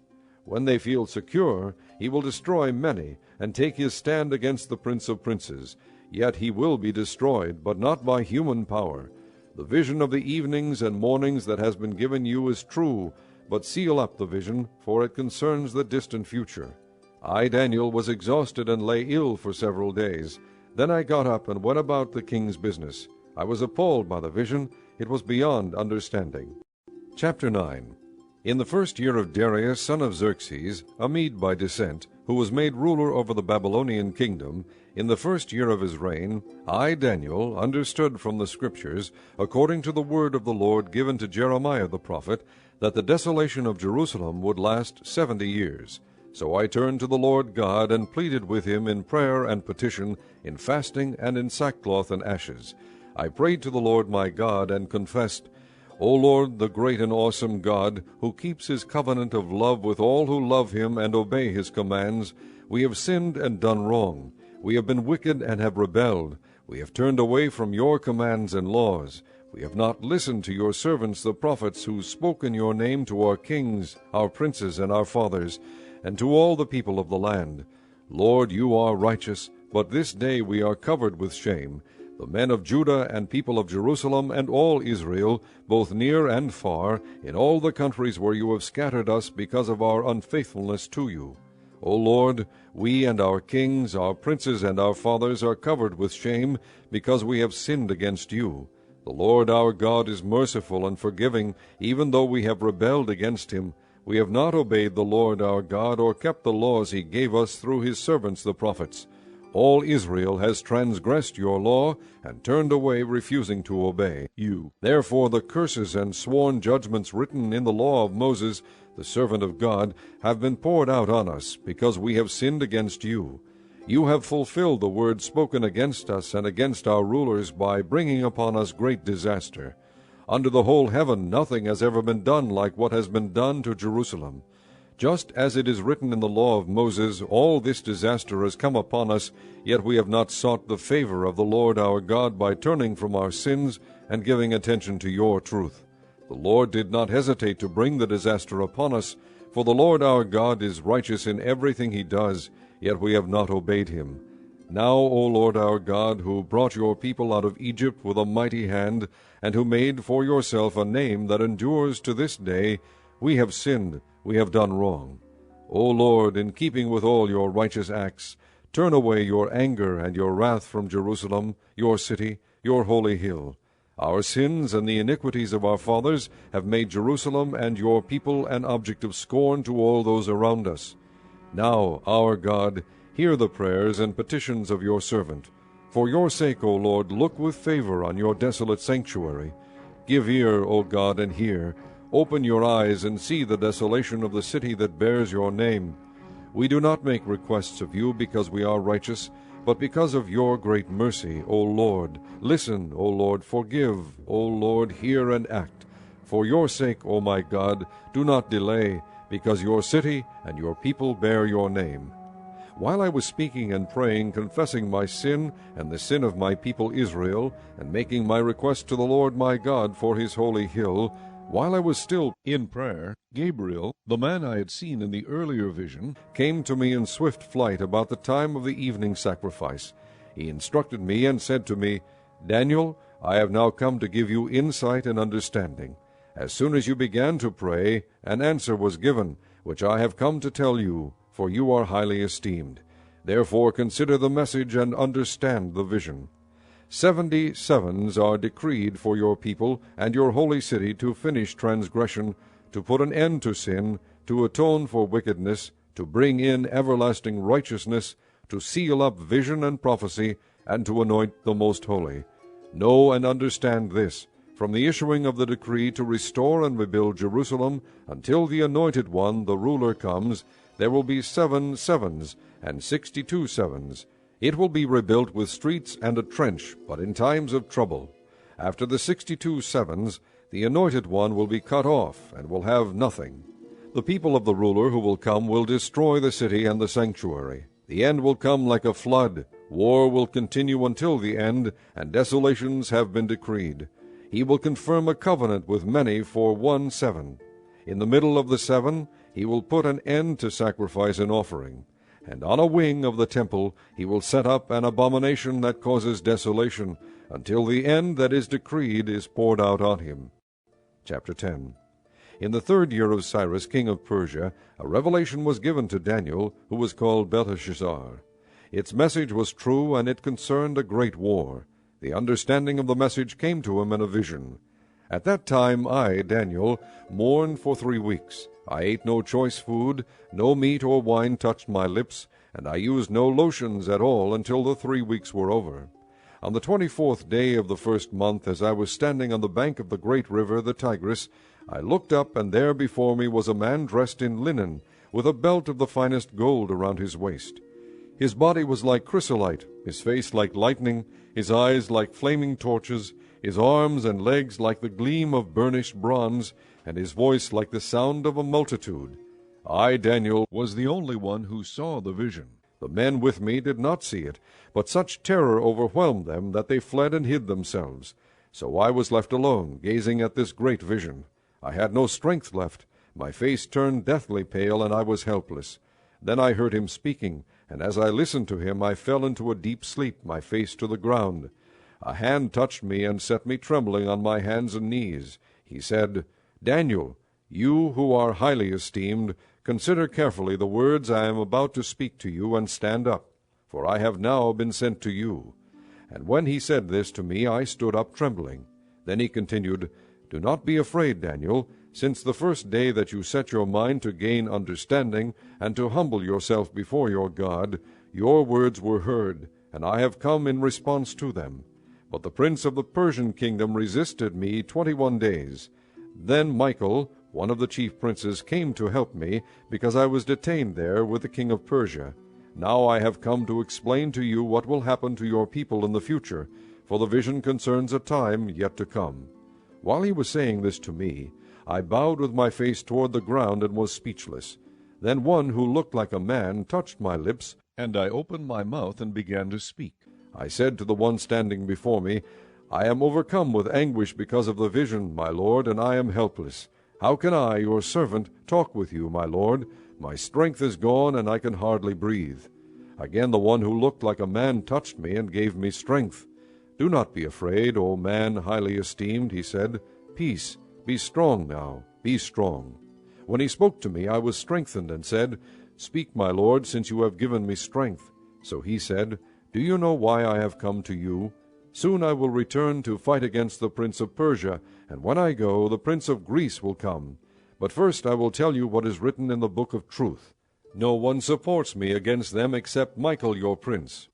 When they feel secure, he will destroy many, and take his stand against the Prince of Princes. Yet he will be destroyed, but not by human power. The vision of the evenings and mornings that has been given you is true, but seal up the vision, for it concerns the distant future. I, Daniel, was exhausted and lay ill for several days. Then I got up and went about the king's business. I was appalled by the vision. It was beyond understanding. Chapter 9. In the 1st year of Darius, son of Xerxes, a Mede by descent, who was made ruler over the Babylonian kingdom, in the 1st year of his reign, I, Daniel, understood from the Scriptures, according to the word of the Lord given to Jeremiah the prophet, that the desolation of Jerusalem would last 70 years. So I turned to the Lord God and pleaded with him in prayer and petition, in fasting and in sackcloth and ashes. I prayed to the Lord my God and confessed, O Lord, the great and awesome God, who keeps his covenant of love with all who love him and obey his commands, we have sinned and done wrong. We have been wicked and have rebelled. We have turned away from your commands and laws. We have not listened to your servants the prophets, who spoke in your name to our kings, our princes, and our fathers, and to all the people of the land. Lord, you are righteous, but this day we are covered with shame, the men of Judah and people of Jerusalem and all Israel, both near and far, in all the countries where you have scattered us because of our unfaithfulness to you. O Lord, we and our kings, our princes, and our fathers are covered with shame, because we have sinned against you. The Lord our God is merciful and forgiving, even though we have rebelled against him. We have not obeyed the Lord our God, or kept the laws he gave us through his servants the prophets. All Israel has transgressed your law, and turned away, refusing to obey you. Therefore the curses and sworn judgments written in the law of Moses, the servant of God, have been poured out on us, because we have sinned against you. You have fulfilled the word spoken against us and against our rulers, by bringing upon us great disaster. Under the whole heaven nothing has ever been done like what has been done to Jerusalem. Just as it is written in the law of Moses, all this disaster has come upon us, yet we have not sought the favor of the Lord our God by turning from our sins and giving attention to your truth. The Lord did not hesitate to bring the disaster upon us, for the Lord our God is righteous in everything he does, yet we have not obeyed him. Now, O Lord our God, who brought your people out of Egypt with a mighty hand, and who made for yourself a name that endures to this day, we have sinned, we have done wrong. O Lord, in keeping with all your righteous acts, turn away your anger and your wrath from Jerusalem, your city, your holy hill. Our sins and the iniquities of our fathers have made Jerusalem and your people an object of scorn to all those around us. Now, our God, hear the prayers and petitions of your servant. For your sake, O Lord, look with favor on your desolate sanctuary. Give ear, O God, and hear. Open your eyes and see the desolation of the city that bears your name. We do not make requests of you because we are righteous, but because of your great mercy, O Lord. Listen, O Lord, forgive, O Lord, hear and act. For your sake, O my God, do not delay, because your city and your people bear your name. While I was speaking and praying, confessing my sin and the sin of my people Israel, and making my request to the Lord my God for his holy hill, while I was still in prayer, Gabriel, the man I had seen in the earlier vision, came to me in swift flight about the time of the evening sacrifice. He instructed me and said to me, Daniel, I have now come to give you insight and understanding. As soon as you began to pray, an answer was given, which I have come to tell you, for you are highly esteemed. Therefore consider the message and understand the vision. 70 sevens are decreed for your people and your holy city, to finish transgression, to put an end to sin, to atone for wickedness, to bring in everlasting righteousness, to seal up vision and prophecy, and to anoint the most holy. Know and understand this, from the issuing of the decree to restore and rebuild Jerusalem, until the Anointed One, the ruler, comes, there will be 7 sevens and 62 sevens. It will be rebuilt with streets and a trench, but in times of trouble. After the 62 sevens, the Anointed One will be cut off, and will have nothing. The people of the ruler who will come will destroy the city and the sanctuary. The end will come like a flood. War will continue until the end, and desolations have been decreed. He will confirm a covenant with many for 1 7. In the middle of the 7, he will put an end to sacrifice and offering. And on a wing of the temple he will set up an abomination that causes desolation, until the end that is decreed is poured out on him. Chapter 10. In the 3rd year of Cyrus king of Persia, a revelation was given to Daniel, who was called Belteshazzar. Its message was true, and it concerned a great war. The understanding of the message came to him in a vision. At that time I, Daniel, mourned for 3 weeks. I ate no choice food, no meat or wine touched my lips, and I used no lotions at all until the 3 weeks were over. On the 24th day of the 1st month, as I was standing on the bank of the great river, the Tigris, I looked up, and there before me was a man dressed in linen, with a belt of the finest gold around his waist. His body was like chrysolite, his face like lightning, his eyes like flaming torches, his arms and legs like the gleam of burnished bronze, and his voice like the sound of a multitude. I, Daniel, was the only one who saw the vision. The men with me did not see it, but such terror overwhelmed them that they fled and hid themselves. So I was left alone, gazing at this great vision. I had no strength left. My face turned deathly pale, and I was helpless. Then I heard him speaking, and as I listened to him, I fell into a deep sleep, my face to the ground. A hand touched me and set me trembling on my hands and knees. He said, Daniel, you who are highly esteemed, consider carefully the words I am about to speak to you, and stand up, for I have now been sent to you. And when he said this to me, I stood up trembling. Then he continued, Do not be afraid, Daniel, since the first day that you set your mind to gain understanding, and to humble yourself before your God, your words were heard, and I have come in response to them. But the prince of the Persian kingdom resisted me 21 days. Then Michael, one of the chief princes, came to help me, because I was detained there with the king of Persia. Now I have come to explain to you what will happen to your people in the future, for the vision concerns a time yet to come. While he was saying this to me, I bowed with my face toward the ground and was speechless. Then one who looked like a man touched my lips, and I opened my mouth and began to speak. I said to the one standing before me, I am overcome with anguish because of the vision, my lord, and I am helpless. How can I, your servant, talk with you, my lord? My strength is gone, and I can hardly breathe. Again the one who looked like a man touched me and gave me strength. Do not be afraid, O man highly esteemed, he said. Peace, be strong now, be strong. When he spoke to me, I was strengthened and said, Speak, my lord, since you have given me strength. So he said, Do you know why I have come to you? Soon I will return to fight against the prince of Persia, and when I go, the prince of Greece will come. But first I will tell you what is written in the book of truth. No one supports me against them except Michael your prince.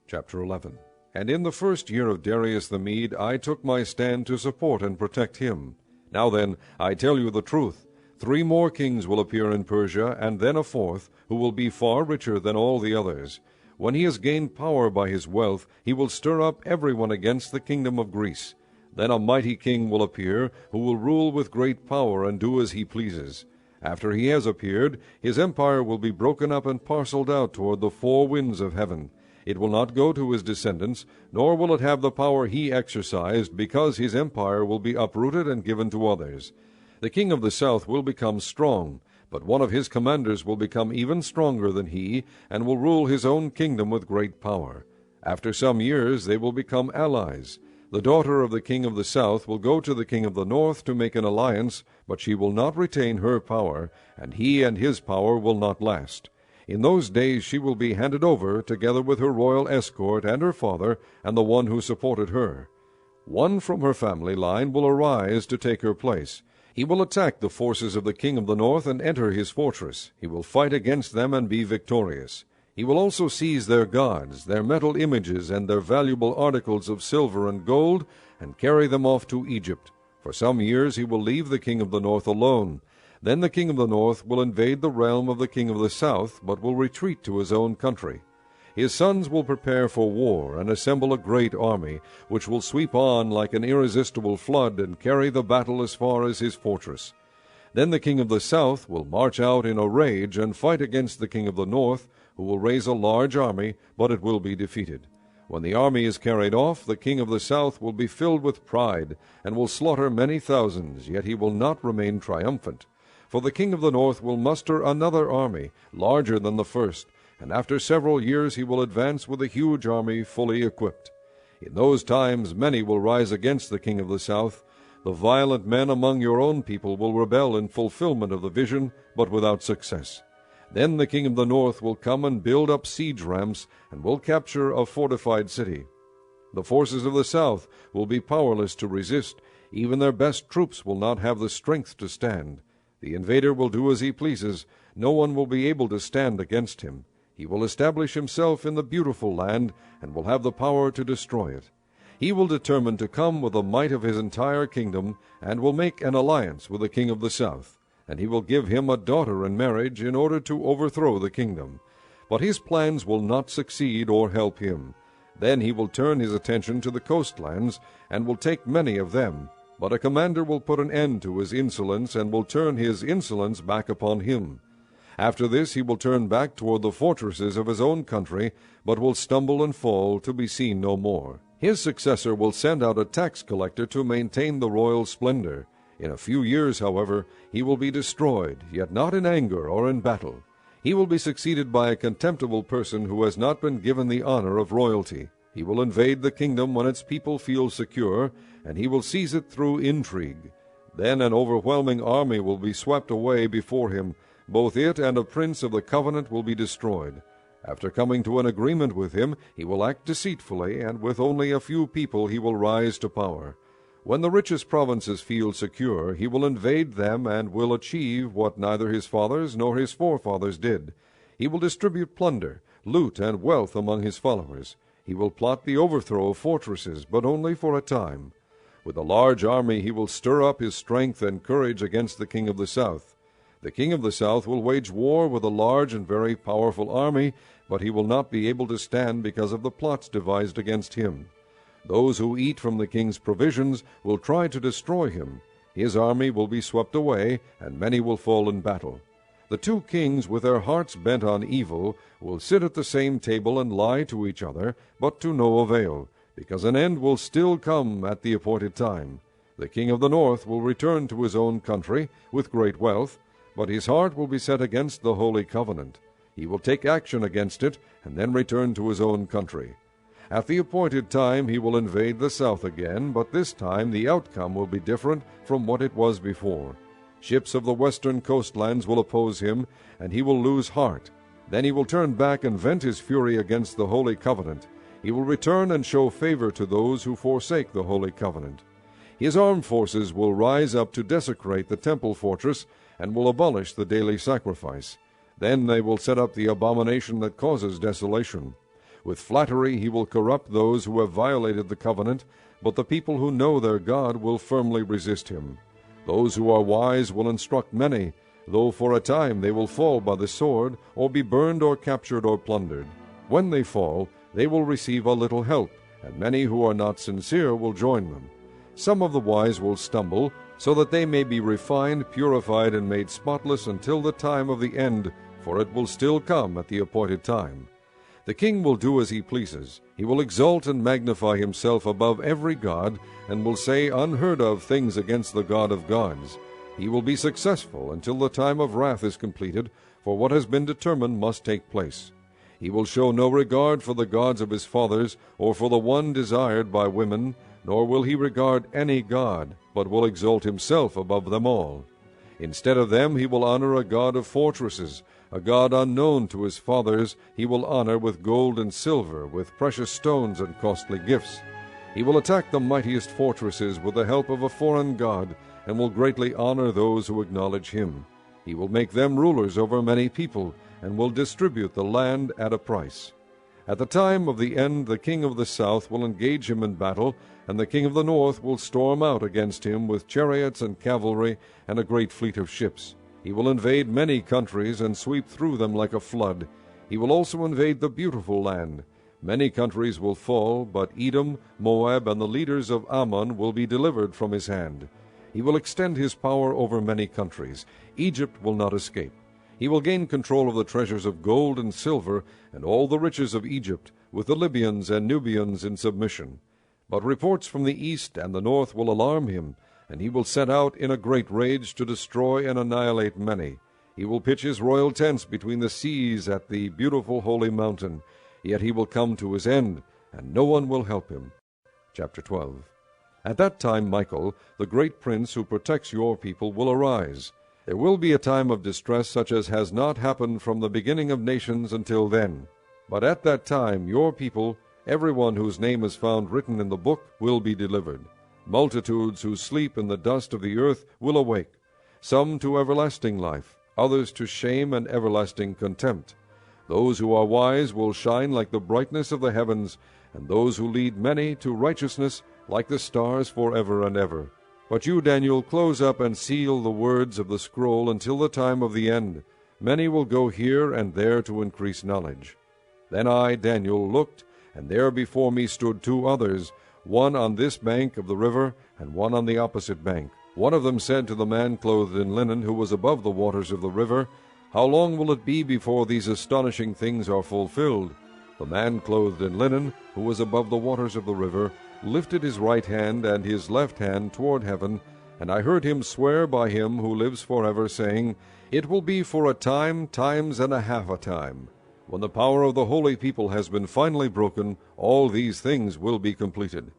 Chapter 11. And in the first year of Darius the Mede, I took my stand to support and protect him. Now then, I tell you the truth. 3 more kings will appear in Persia, and then a 4th, who will be far richer than all the others. When he has gained power by his wealth, he will stir up everyone against the kingdom of Greece. Then a mighty king will appear, who will rule with great power and do as he pleases. After he has appeared, his empire will be broken up and parceled out toward the 4 winds of heaven. It will not go to his descendants, nor will it have the power he exercised, because his empire will be uprooted and given to others. The king of the south will become strong, but one of his commanders will become even stronger than he, and will rule his own kingdom with great power. After some years they will become allies. The daughter of the king of the south will go to the king of the north to make an alliance, but she will not retain her power, and he and his power will not last. In those days she will be handed over, together with her royal escort and her father, and the one who supported her. One from her family line will arise to take her place. He will attack the forces of the king of the north and enter his fortress. He will fight against them and be victorious. He will also seize their gods, their metal images, and their valuable articles of silver and gold, and carry them off to Egypt. For some years he will leave the king of the north alone. Then the king of the north will invade the realm of the king of the south, but will retreat to his own country. His sons will prepare for war and assemble a great army, which will sweep on like an irresistible flood and carry the battle as far as his fortress. Then the king of the south will march out in a rage and fight against the king of the north, who will raise a large army, but it will be defeated. When the army is carried off, the king of the south will be filled with pride, and will slaughter many thousands, yet he will not remain triumphant. For the king of the north will muster another army, larger than the first, and after several years he will advance with a huge army fully equipped. In those times many will rise against the king of the south. The violent men among your own people will rebel in fulfillment of the vision, but without success. Then the king of the north will come and build up siege ramps, and will capture a fortified city. The forces of the south will be powerless to resist. Even their best troops will not have the strength to stand. The invader will do as he pleases. No one will be able to stand against him. He will establish himself in the beautiful land, and will have the power to destroy it. He will determine to come with the might of his entire kingdom, and will make an alliance with the king of the south. And he will give him a daughter in marriage in order to overthrow the kingdom. But his plans will not succeed or help him. Then he will turn his attention to the coastlands, and will take many of them. But a commander will put an end to his insolence, and will turn his insolence back upon him. After this he will turn back toward the fortresses of his own country, but will stumble and fall, to be seen no more. His successor will send out a tax collector to maintain the royal splendor. In a few years, however, he will be destroyed, yet not in anger or in battle. He will be succeeded by a contemptible person who has not been given the honor of royalty. He will invade the kingdom when its people feel secure, and he will seize it through intrigue. Then an overwhelming army will be swept away before him. Both it and a prince of the covenant will be destroyed. After coming to an agreement with him, he will act deceitfully, and with only a few people he will rise to power. When the richest provinces feel secure, he will invade them and will achieve what neither his fathers nor his forefathers did. He will distribute plunder, loot, and wealth among his followers. He will plot the overthrow of fortresses, but only for a time. With a large army he will stir up his strength and courage against the king of the south. The king of the south will wage war with a large and very powerful army, but he will not be able to stand because of the plots devised against him. Those who eat from the king's provisions will try to destroy him. His army will be swept away, and many will fall in battle. The two kings, with their hearts bent on evil, will sit at the same table and lie to each other, but to no avail, because an end will still come at the appointed time. The king of the north will return to his own country with great wealth, but his heart will be set against the holy covenant. He will take action against it, and then return to his own country. At the appointed time he will invade the south again, but this time the outcome will be different from what it was before. Ships of the western coastlands will oppose him, and he will lose heart. Then he will turn back and vent his fury against the holy covenant. He will return and show favor to those who forsake the holy covenant. His armed forces will rise up to desecrate the temple fortress, and will abolish the daily sacrifice. Then they will set up the abomination that causes desolation. With flattery he will corrupt those who have violated the covenant, but the people who know their God will firmly resist him. Those who are wise will instruct many, though for a time they will fall by the sword, or be burned or captured or plundered. When they fall, they will receive a little help, and many who are not sincere will join them. Some of the wise will stumble, so that they may be refined, purified, and made spotless until the time of the end, for it will still come at the appointed time. The king will do as he pleases. He will exalt and magnify himself above every god, and will say unheard-of things against the God of gods. He will be successful until the time of wrath is completed, for what has been determined must take place. He will show no regard for the gods of his fathers, or for the one desired by women, nor will he regard any god, but will exalt himself above them all. Instead of them he will honor a god of fortresses, a god unknown to his fathers he will honor with gold and silver, with precious stones and costly gifts. He will attack the mightiest fortresses with the help of a foreign god, and will greatly honor those who acknowledge him. He will make them rulers over many people, and will distribute the land at a price. At the time of the end the king of the south will engage him in battle, and the king of the north will storm out against him with chariots and cavalry and a great fleet of ships. He will invade many countries and sweep through them like a flood. He will also invade the beautiful land. Many countries will fall, but Edom, Moab, and the leaders of Ammon will be delivered from his hand. He will extend his power over many countries. Egypt will not escape. He will gain control of the treasures of gold and silver and all the riches of Egypt, with the Libyans and Nubians in submission. But reports from the east and the north will alarm him, and he will set out in a great rage to destroy and annihilate many. He will pitch his royal tents between the seas at the beautiful holy mountain. Yet he will come to his end, and no one will help him. Chapter 12. At that time Michael, the great prince who protects your people, will arise. There will be a time of distress such as has not happened from the beginning of nations until then. But at that time your people, everyone whose name is found written in the book, will be delivered. Multitudes who sleep in the dust of the earth will awake, some to everlasting life, others to shame and everlasting contempt. Those who are wise will shine like the brightness of the heavens, and those who lead many to righteousness like the stars forever and ever. But you, Daniel, close up and seal the words of the scroll until the time of the end. Many will go here and there to increase knowledge. Then I, Daniel, looked, and there before me stood 2 others, one on this bank of the river, and one on the opposite bank. One of them said to the man clothed in linen, who was above the waters of the river, How long will it be before these astonishing things are fulfilled? The man clothed in linen, who was above the waters of the river, lifted his right hand and his left hand toward heaven, and I heard him swear by him who lives forever, saying, It will be for a time, times and a half a time. When the power of the holy people has been finally broken, all these things will be completed.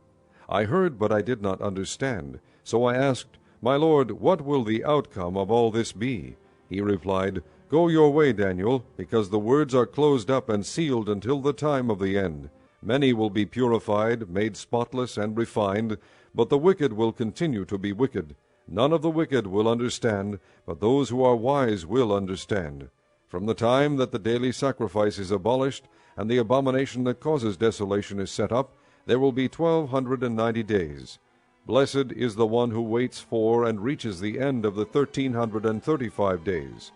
I heard, but I did not understand. So I asked, My Lord, what will the outcome of all this be? He replied, Go your way, Daniel, because the words are closed up and sealed until the time of the end. Many will be purified, made spotless, and refined, but the wicked will continue to be wicked. None of the wicked will understand, but those who are wise will understand. From the time that the daily sacrifice is abolished, and the abomination that causes desolation is set up, there will be 1290 days. Blessed is the one who waits for and reaches the end of the 1335 days.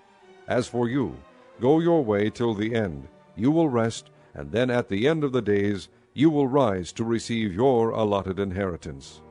As for you, go your way till the end. You will rest, and then at the end of the days you will rise to receive your allotted inheritance.